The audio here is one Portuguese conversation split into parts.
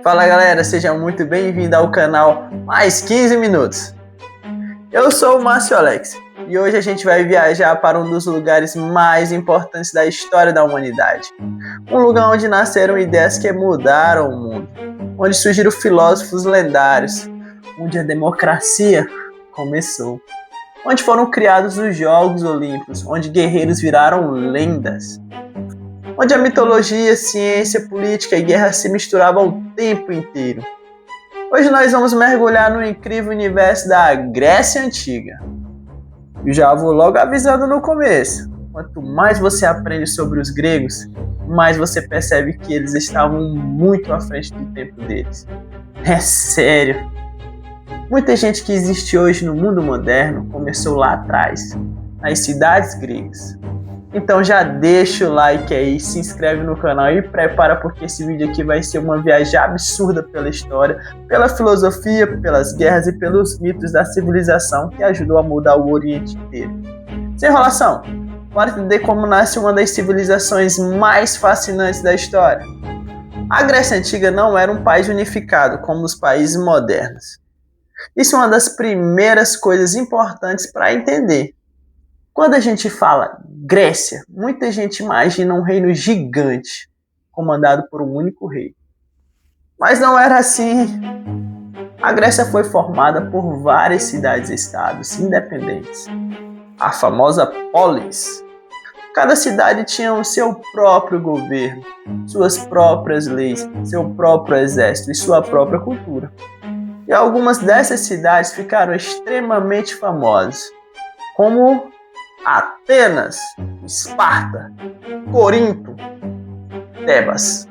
Fala galera, seja muito bem-vindo ao canal Mais 15 Minutos. Eu sou o Márcio Alex e hoje a gente vai viajar para um dos lugares mais importantes da história da humanidade. Um lugar onde nasceram ideias que mudaram o mundo, onde surgiram filósofos lendários, onde a democracia começou, onde foram criados os Jogos Olímpicos, onde guerreiros viraram lendas, onde a mitologia, ciência, política e guerra se misturavam o tempo inteiro. Hoje nós vamos mergulhar no incrível universo da Grécia Antiga. E já vou logo avisando no começo, quanto mais você aprende sobre os gregos, mais você percebe que eles estavam muito à frente do tempo deles. É sério. Muita gente que existe hoje no mundo moderno começou lá atrás, nas cidades gregas. Então já deixa o like aí, se inscreve no canal e prepara porque esse vídeo aqui vai ser uma viagem absurda pela história, pela filosofia, pelas guerras e pelos mitos da civilização que ajudou a mudar o Oriente inteiro. Sem enrolação, bora entender como nasce uma das civilizações mais fascinantes da história. A Grécia Antiga não era um país unificado como os países modernos. Isso é uma das primeiras coisas importantes para entender. Quando a gente fala Grécia, muita gente imagina um reino gigante, comandado por um único rei. Mas não era assim. A Grécia foi formada por várias cidades-estados independentes. A famosa polis. Cada cidade tinha o seu próprio governo, suas próprias leis, seu próprio exército e sua própria cultura. E algumas dessas cidades ficaram extremamente famosas, como Atenas, Esparta, Corinto, Tebas.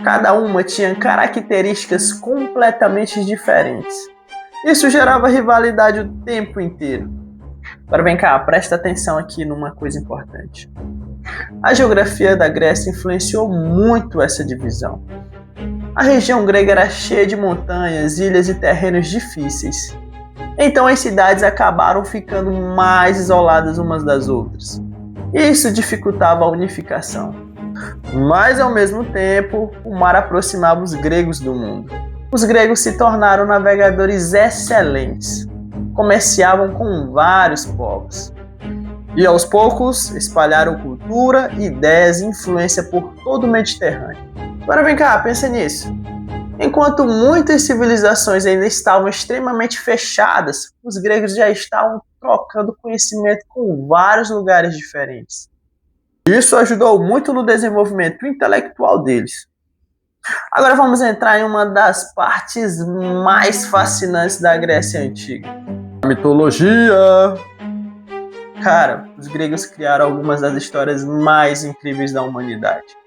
Cada uma tinha características completamente diferentes. Isso gerava rivalidade o tempo inteiro. Agora vem cá, presta atenção aqui numa coisa importante. A geografia da Grécia influenciou muito essa divisão. A região grega era cheia de montanhas, ilhas e terrenos difíceis. Então as cidades acabaram ficando mais isoladas umas das outras. Isso dificultava a unificação. Mas ao mesmo tempo, o mar aproximava os gregos do mundo. Os gregos se tornaram navegadores excelentes. Comerciavam com vários povos. E aos poucos espalharam cultura, ideias e influência por todo o Mediterrâneo. Agora vem cá, pensa nisso. Enquanto muitas civilizações ainda estavam extremamente fechadas, os gregos já estavam trocando conhecimento com vários lugares diferentes. Isso ajudou muito no desenvolvimento intelectual deles. Agora vamos entrar em uma das partes mais fascinantes da Grécia Antiga. A mitologia. Cara, os gregos criaram algumas das histórias mais incríveis da humanidade.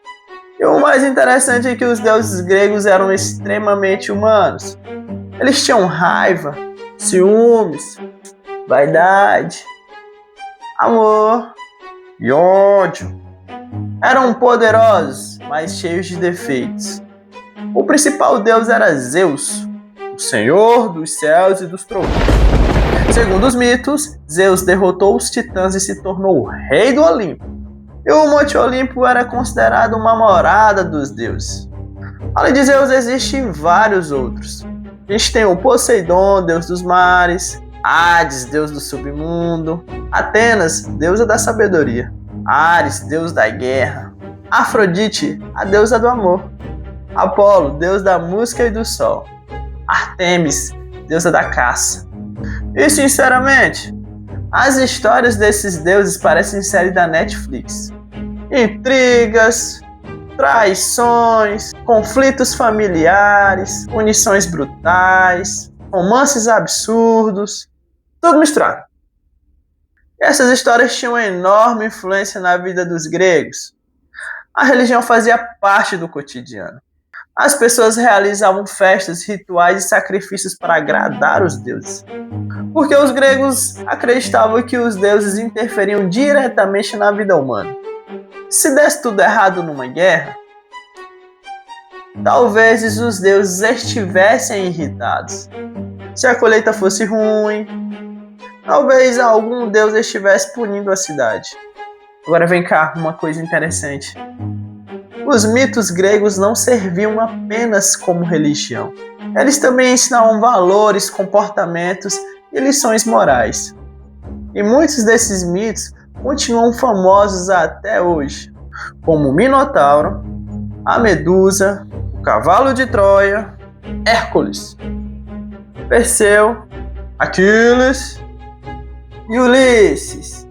E o mais interessante é que os deuses gregos eram extremamente humanos. Eles tinham raiva, ciúmes, vaidade, amor e ódio. Eram poderosos, mas cheios de defeitos. O principal deus era Zeus, o senhor dos céus e dos trovões. Segundo os mitos, Zeus derrotou os titãs e se tornou o rei do Olimpo. E o Monte Olimpo era considerado uma morada dos deuses. Além de Zeus, existem vários outros. A gente tem o Poseidon, deus dos mares, Hades, deus do submundo, Atenas, deusa da sabedoria, Ares, deus da guerra, Afrodite, a deusa do amor, Apolo, deus da música e do sol, Artemis, deusa da caça. E sinceramente, as histórias desses deuses parecem série da Netflix. Intrigas, traições, conflitos familiares, punições brutais, romances absurdos, tudo misturado. E essas histórias tinham uma enorme influência na vida dos gregos. A religião fazia parte do cotidiano. As pessoas realizavam festas, rituais e sacrifícios para agradar os deuses. Porque os gregos acreditavam que os deuses interferiam diretamente na vida humana. Se desse tudo errado numa guerra, talvez os deuses estivessem irritados. Se a colheita fosse ruim, talvez algum deus estivesse punindo a cidade. Agora vem cá, uma coisa interessante. Os mitos gregos não serviam apenas como religião. Eles também ensinavam valores, comportamentos e lições morais. E muitos desses mitos continuam famosos até hoje, como o Minotauro, a Medusa, o Cavalo de Troia, Hércules, Perseu, Aquiles e Ulisses.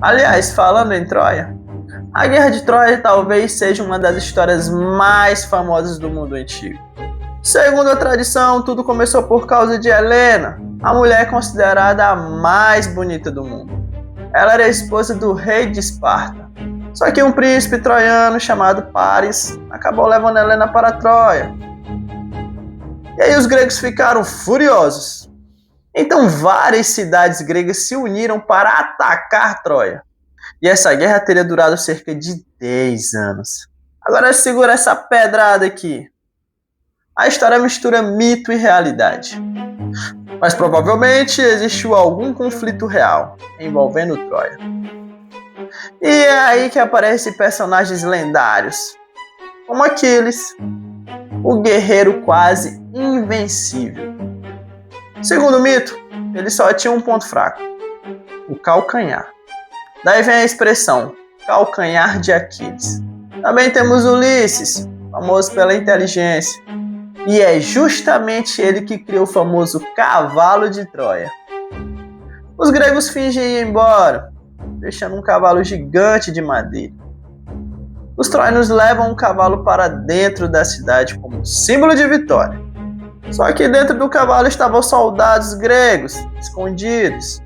Aliás, falando em Troia, a Guerra de Troia talvez seja uma das histórias mais famosas do mundo antigo. Segundo a tradição, tudo começou por causa de Helena, a mulher considerada a mais bonita do mundo. Ela era a esposa do rei de Esparta. Só que um príncipe troiano chamado Paris acabou levando Helena para Troia. E aí os gregos ficaram furiosos. Então várias cidades gregas se uniram para atacar Troia. E essa guerra teria durado cerca de 10 anos. Agora segura essa pedrada aqui. A história mistura mito e realidade. Mas provavelmente existiu algum conflito real envolvendo Troia. E é aí que aparecem personagens lendários, como Aquiles, o guerreiro quase invencível. Segundo o mito, ele só tinha um ponto fraco, o calcanhar. Daí vem a expressão, calcanhar de Aquiles. Também temos Ulisses, famoso pela inteligência. E é justamente ele que criou o famoso cavalo de Troia. Os gregos fingem ir embora, deixando um cavalo gigante de madeira. Os troianos levam o cavalo para dentro da cidade como símbolo de vitória. Só que dentro do cavalo estavam soldados gregos, escondidos.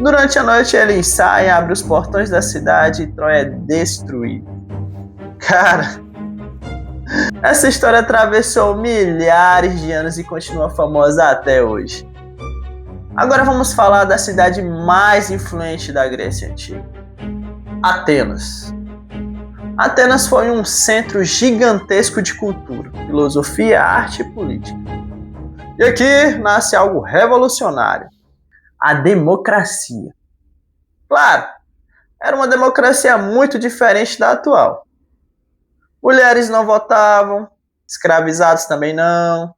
Durante a noite ele ensaia, abre os portões da cidade e Troia é destruída. Cara, essa história atravessou milhares de anos e continua famosa até hoje. Agora vamos falar da cidade mais influente da Grécia Antiga, Atenas. Atenas foi um centro gigantesco de cultura, filosofia, arte e política. E aqui nasce algo revolucionário, a democracia. Claro, era uma democracia muito diferente da atual. Mulheres não votavam, escravizados também não,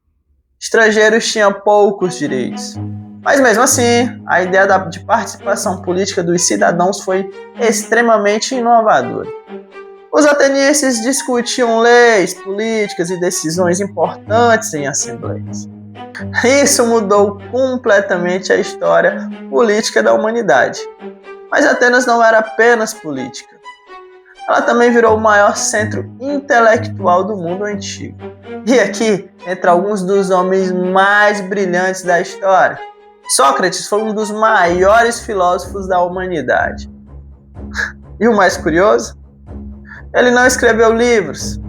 estrangeiros tinham poucos direitos. Mas mesmo assim, a ideia de participação política dos cidadãos foi extremamente inovadora. Os atenienses discutiam leis, políticas e decisões importantes em assembleias. Isso mudou completamente a história política da humanidade. Mas Atenas não era apenas política. Ela também virou o maior centro intelectual do mundo antigo. E aqui entra alguns dos homens mais brilhantes da história. Sócrates foi um dos maiores filósofos da humanidade. E o mais curioso? Ele não escreveu livros.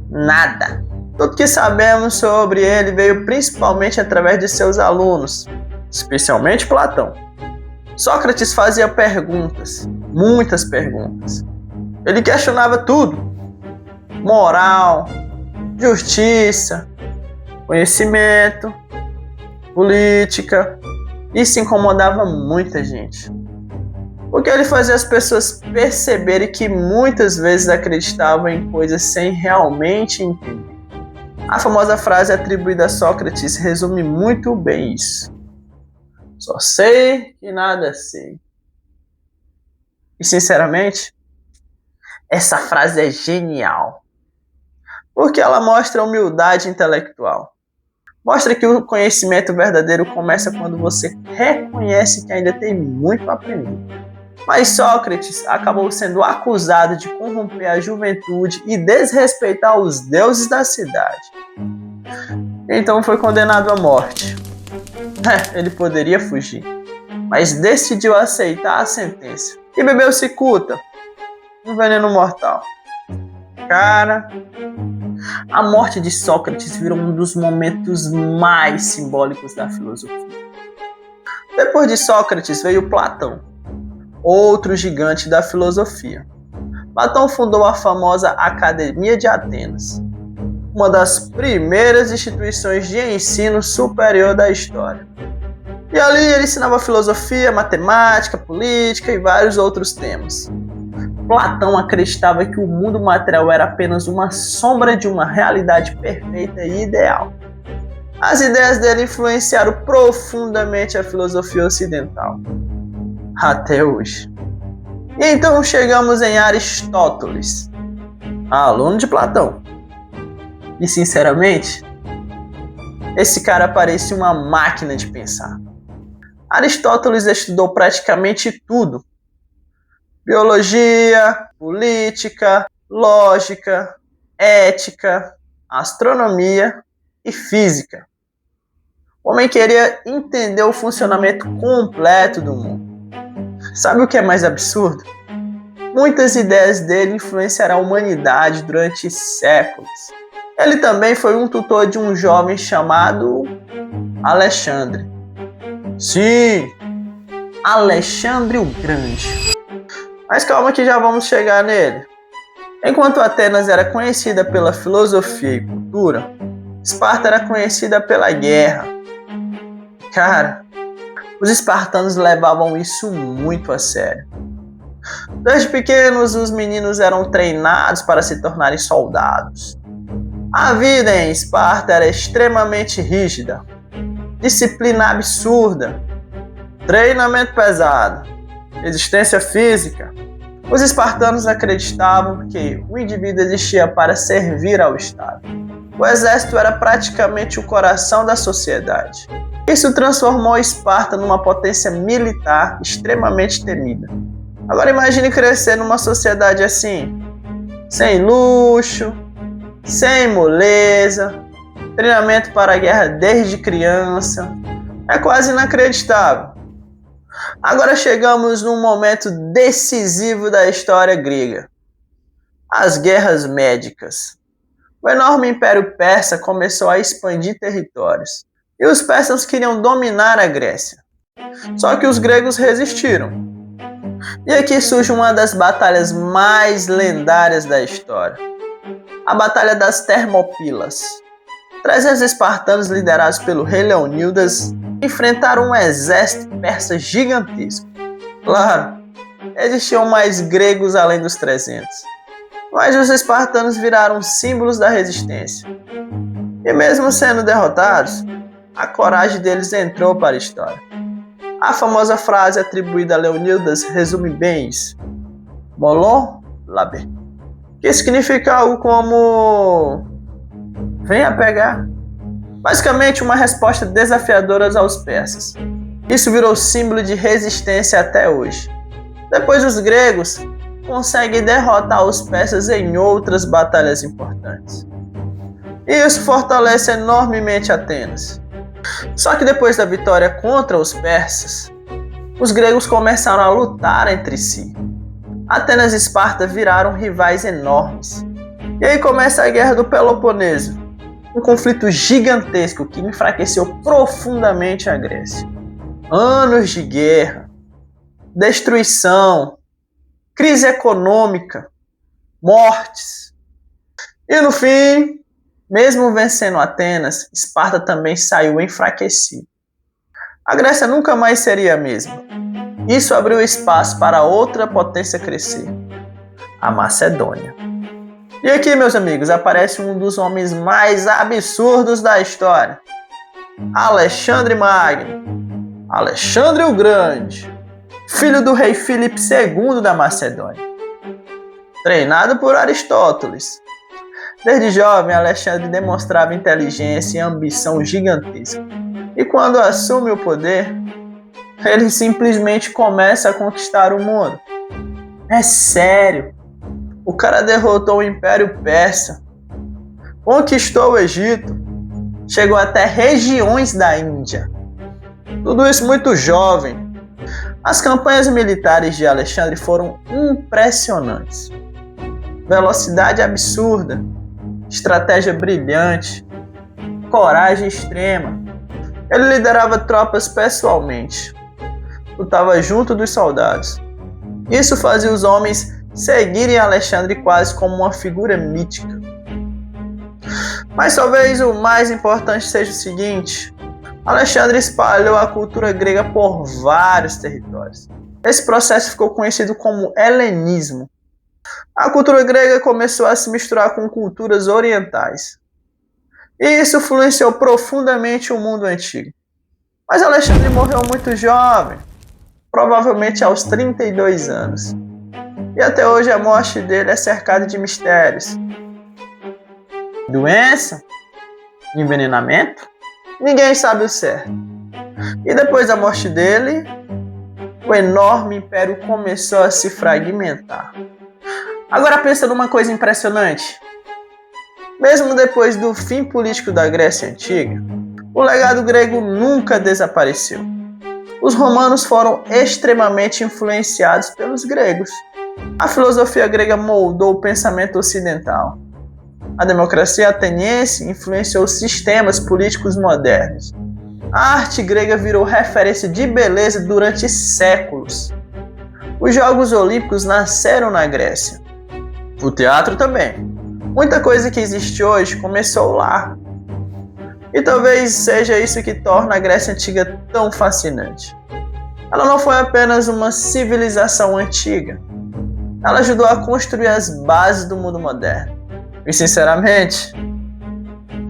Nada. Tudo que sabemos sobre ele veio principalmente através de seus alunos, especialmente Platão. Sócrates fazia perguntas, muitas perguntas. Ele questionava tudo: moral, justiça, conhecimento, política. Isso incomodava muita gente, porque ele fazia as pessoas perceberem que muitas vezes acreditavam em coisas sem realmente entender. A famosa frase atribuída a Sócrates resume muito bem isso. Só sei que nada sei. E sinceramente, essa frase é genial, porque ela mostra a humildade intelectual. Mostra que o conhecimento verdadeiro começa quando você reconhece que ainda tem muito a aprender. Mas Sócrates acabou sendo acusado de corromper a juventude e desrespeitar os deuses da cidade. Então foi condenado à morte. Ele poderia fugir, mas decidiu aceitar a sentença e bebeu cicuta, um veneno mortal. Cara, a morte de Sócrates virou um dos momentos mais simbólicos da filosofia. Depois de Sócrates veio Platão, outro gigante da filosofia. Platão fundou a famosa Academia de Atenas, uma das primeiras instituições de ensino superior da história. E ali ele ensinava filosofia, matemática, política e vários outros temas. Platão acreditava que o mundo material era apenas uma sombra de uma realidade perfeita e ideal. As ideias dele influenciaram profundamente a filosofia ocidental, até hoje. E então chegamos em Aristóteles, aluno de Platão. E sinceramente, esse cara parecia uma máquina de pensar. Aristóteles estudou praticamente tudo: biologia, política, lógica, ética, astronomia e física. O homem queria entender o funcionamento completo do mundo. Sabe o que é mais absurdo? Muitas ideias dele influenciaram a humanidade durante séculos. Ele também foi um tutor de um jovem chamado Alexandre. Sim, Alexandre o Grande. Mas calma que já vamos chegar nele. Enquanto Atenas era conhecida pela filosofia e cultura, Esparta era conhecida pela guerra. Cara, os espartanos levavam isso muito a sério. Desde pequenos, os meninos eram treinados para se tornarem soldados. A vida em Esparta era extremamente rígida, disciplina absurda, treinamento pesado, resistência física. Os espartanos acreditavam que o indivíduo existia para servir ao Estado. O exército era praticamente o coração da sociedade. Isso transformou Esparta numa potência militar extremamente temida. Agora imagine crescer numa sociedade assim, sem luxo, sem moleza, treinamento para a guerra desde criança. É quase inacreditável. Agora chegamos num momento decisivo da história grega: as guerras médicas. O enorme Império Persa começou a expandir territórios, e os persas queriam dominar a Grécia. Só que os gregos resistiram. E aqui surge uma das batalhas mais lendárias da história: a Batalha das Termópilas. 300 espartanos liderados pelo rei Leonídas enfrentaram um exército persa gigantesco. Claro, existiam mais gregos além dos 300, mas os espartanos viraram símbolos da resistência. E mesmo sendo derrotados, a coragem deles entrou para a história. A famosa frase atribuída a Leonídas resume bem isso: Molon Labe, que significa algo como venha pegar. Basicamente uma resposta desafiadora aos persas. Isso virou símbolo de resistência até hoje. Depois os gregos conseguem derrotar os persas em outras batalhas importantes. E isso fortalece enormemente Atenas. Só que depois da vitória contra os persas, os gregos começaram a lutar entre si. Atenas e Esparta viraram rivais enormes. E aí começa a Guerra do Peloponeso, um conflito gigantesco que enfraqueceu profundamente a Grécia. Anos de guerra, destruição, crise econômica, mortes. E no fim, mesmo vencendo Atenas, Esparta também saiu enfraquecida. A Grécia nunca mais seria a mesma. Isso abriu espaço para outra potência crescer: a Macedônia. E aqui, meus amigos, aparece um dos homens mais absurdos da história: Alexandre Magno, Alexandre o Grande, filho do rei Filipe II da Macedônia, treinado por Aristóteles. Desde jovem, Alexandre demonstrava inteligência e ambição gigantesca. E quando assume o poder, ele simplesmente começa a conquistar o mundo. É sério. O cara derrotou o Império Persa, conquistou o Egito, chegou até regiões da Índia. Tudo isso muito jovem. As campanhas militares de Alexandre foram impressionantes. Velocidade absurda, estratégia brilhante, coragem extrema. Ele liderava tropas pessoalmente, lutava junto dos soldados. Isso fazia os homens seguirem Alexandre quase como uma figura mítica. Mas talvez o mais importante seja o seguinte: Alexandre espalhou a cultura grega por vários territórios. Esse processo ficou conhecido como helenismo, A cultura grega começou a se misturar com culturas orientais. E isso influenciou profundamente o mundo antigo. Mas Alexandre morreu muito jovem, provavelmente aos 32 anos. E até hoje a morte dele é cercada de mistérios. Doença? Envenenamento? Ninguém sabe o certo. E depois da morte dele, o enorme império começou a se fragmentar. Agora pensa numa coisa impressionante. Mesmo depois do fim político da Grécia Antiga, o legado grego nunca desapareceu. Os romanos foram extremamente influenciados pelos gregos. A filosofia grega moldou o pensamento ocidental. A democracia ateniense influenciou os sistemas políticos modernos. A arte grega virou referência de beleza durante séculos. Os Jogos Olímpicos nasceram na Grécia. O teatro também. Muita coisa que existe hoje começou lá. E talvez seja isso que torna a Grécia Antiga tão fascinante. Ela não foi apenas uma civilização antiga. Ela ajudou a construir as bases do mundo moderno. E sinceramente,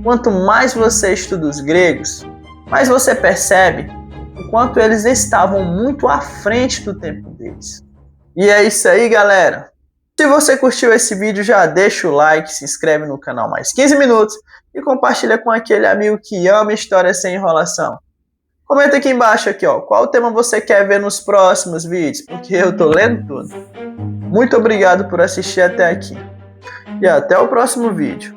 quanto mais você estuda os gregos, mais você percebe o quanto eles estavam muito à frente do tempo deles. E é isso aí, galera. Se você curtiu esse vídeo, já deixa o like, se inscreve no canal Mais 15 Minutos e compartilha com aquele amigo que ama história sem enrolação. Comenta aqui embaixo qual tema você quer ver nos próximos vídeos, porque eu tô lendo tudo. Muito obrigado por assistir até aqui. E até o próximo vídeo.